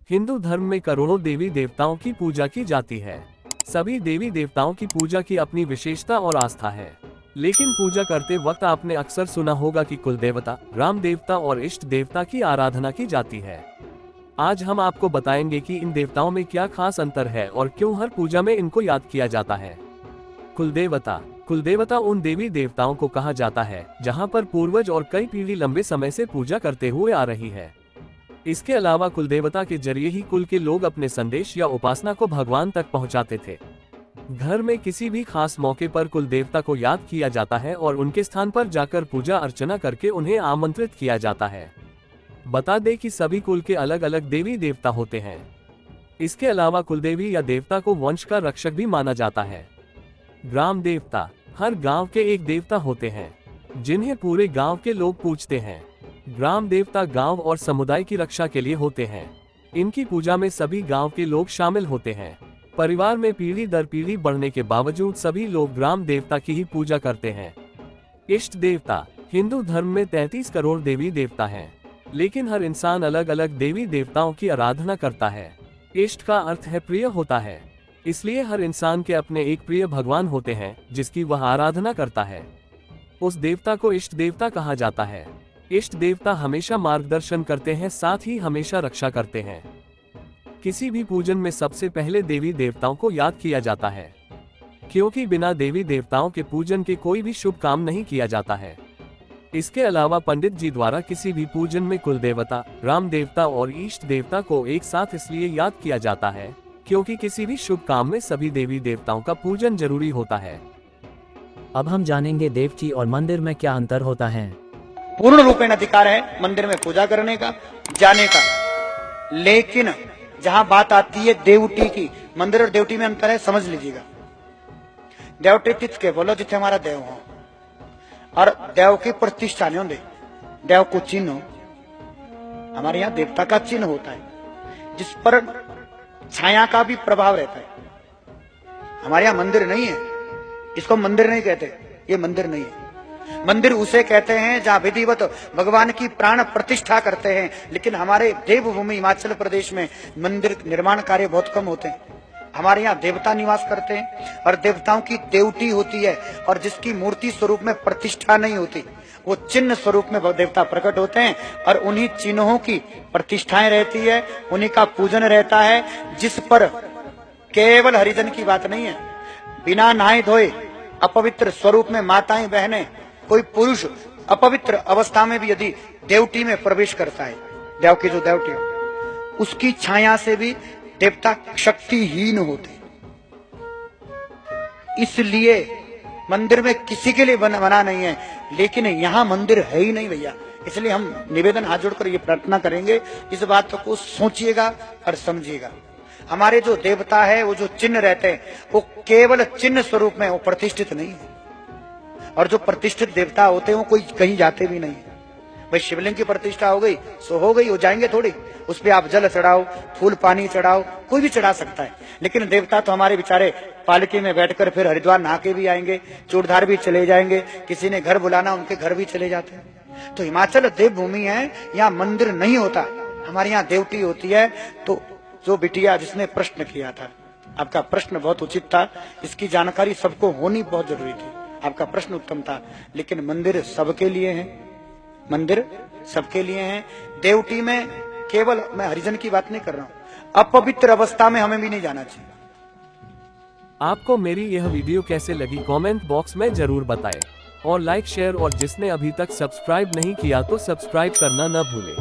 हिंदू धर्म में करोड़ों देवी देवताओं की पूजा की जाती है। सभी देवी देवताओं की पूजा की अपनी विशेषता और आस्था है। लेकिन पूजा करते वक्त आपने अक्सर सुना होगा कि कुल देवता, राम देवता और इष्ट देवता की आराधना की जाती है। आज हम आपको बताएंगे कि इन देवताओं में क्या खास अंतर है और क्यों हर पूजा में इनको याद किया जाता है। कुलदेवता। कुलदेवता उन देवी देवताओं को कहा जाता है जहां पर पूर्वज और कई पीढ़ी लंबे समय से पूजा करते हुए आ रही है। इसके अलावा कुलदेवता के जरिए ही कुल के लोग अपने संदेश या उपासना को भगवान तक पहुंचाते थे। घर में किसी भी खास मौके पर कुल देवता को याद किया जाता है और उनके स्थान पर जाकर पूजा अर्चना करके उन्हें आमंत्रित किया जाता है। बता दें कि सभी कुल के अलग अलग देवी देवता होते हैं। इसके अलावा कुलदेवी या देवता को वंश का रक्षक भी माना जाता है। ग्राम देवता। हर गांव के एक देवता होते हैं जिन्हें पूरे गांव के लोग पूजते हैं। ग्राम देवता गांव और समुदाय की रक्षा के लिए होते हैं। इनकी पूजा में सभी गांव के लोग शामिल होते हैं। परिवार में पीढ़ी दर पीढ़ी बढ़ने के बावजूद सभी लोग ग्राम देवता की ही पूजा करते हैं। इष्ट देवता। हिंदू धर्म में 33 करोड़ देवी देवता हैं, लेकिन हर इंसान अलग अलग देवी देवताओं की आराधना करता है। इष्ट का अर्थ है प्रिय होता है, इसलिए हर इंसान के अपने एक प्रिय भगवान होते हैं जिसकी वह आराधना करता है। उस देवता को इष्ट देवता कहा जाता है। इष्ट देवता हमेशा मार्गदर्शन करते हैं, साथ ही हमेशा रक्षा करते हैं। किसी भी पूजन में सबसे पहले देवी देवताओं को याद किया जाता है, क्योंकि बिना देवी देवताओं के पूजन के कोई भी शुभ काम नहीं किया जाता है। इसके अलावा पंडित जी द्वारा किसी भी पूजन में कुल देवता, राम देवता और इष्ट देवता को एक साथ इसलिए याद किया जाता है क्योंकि किसी भी शुभ काम में सभी देवी देवताओं का पूजन जरूरी होता है। अब हम जानेंगे देवची और मंदिर में क्या अंतर होता है। पूर्ण रूपेण अधिकार है मंदिर में पूजा करने का, जाने का, लेकिन जहां बात आती है देवटी की, मंदिर और देवटी में अंतर है, समझ लीजिएगा। देवटी तिथ के बोलो जिथे हमारा देव हो, और देव की प्रतिष्ठा नहीं होती, देव को चिन्ह हो। हमारे यहाँ देवता का चिन्ह होता है जिस पर छाया का भी प्रभाव रहता है। हमारे यहाँ मंदिर नहीं है, इसको मंदिर नहीं कहते, ये मंदिर नहीं है। मंदिर उसे कहते हैं जहां विधिवत भगवान की प्राण प्रतिष्ठा करते हैं। लेकिन हमारे देवभूमि हिमाचल प्रदेश में मंदिर निर्माण कार्य बहुत कम होते हैं। हमारे यहाँ देवता निवास करते हैं और देवताओं की देवटी होती है, और जिसकी मूर्ति स्वरूप में प्रतिष्ठा नहीं होती, वो चिन्ह स्वरूप में देवता प्रकट होते हैं और उन्हीं चिन्हों की प्रतिष्ठाएं रहती है, उन्हीं का पूजन रहता है, जिस पर केवल हरिजन की बात नहीं है। बिना नहाए धोए अपवित्र स्वरूप में माताएं बहनें, कोई पुरुष अपवित्र अवस्था में भी यदि देवटी में प्रवेश करता है, देव की जो देवटी हो, उसकी छाया से भी देवता शक्तिहीन होते। इसलिए मंदिर में किसी के लिए बना नहीं है, लेकिन यहाँ मंदिर है ही नहीं भैया। इसलिए हम निवेदन हाथ जोड़कर ये प्रार्थना करेंगे, इस बात को सोचिएगा और समझिएगा। हमारे जो देवता है, वो जो चिन्ह रहते हैं, वो केवल चिन्ह स्वरूप में, वो प्रतिष्ठित नहीं है। और जो प्रतिष्ठित देवता होते हैं वो कोई कहीं जाते भी नहीं। भाई शिवलिंग की प्रतिष्ठा हो गई सो हो गई, हो जाएंगे थोड़ी, उस पे आप जल चढ़ाओ, फूल पानी चढ़ाओ, कोई भी चढ़ा सकता है। लेकिन देवता तो हमारे बेचारे पालकी में बैठकर फिर हरिद्वार नहा के भी आएंगे, चूड़धार भी चले जाएंगे, किसी ने घर बुलाना उनके घर भी चले जाते हैं। तो हिमाचल देवभूमि है, यहाँ मंदिर नहीं होता, हमारे यहाँ देवटी होती है। तो जो बिटिया जिसने प्रश्न किया था, आपका प्रश्न बहुत उचित था, इसकी जानकारी सबको होनी बहुत जरूरी थी। आपका प्रश्न उत्तम था, लेकिन मंदिर सबके लिए है, मंदिर सबके लिए है। देवटी में केवल, मैं हरिजन की बात नहीं कर रहा हूं, अपवित्र अवस्था में हमें भी नहीं जाना चाहिए। आपको मेरी यह वीडियो कैसे लगी कमेंट बॉक्स में जरूर बताएं, और लाइक शेयर, और जिसने अभी तक सब्सक्राइब नहीं किया तो सब्सक्राइब करना न भूलें।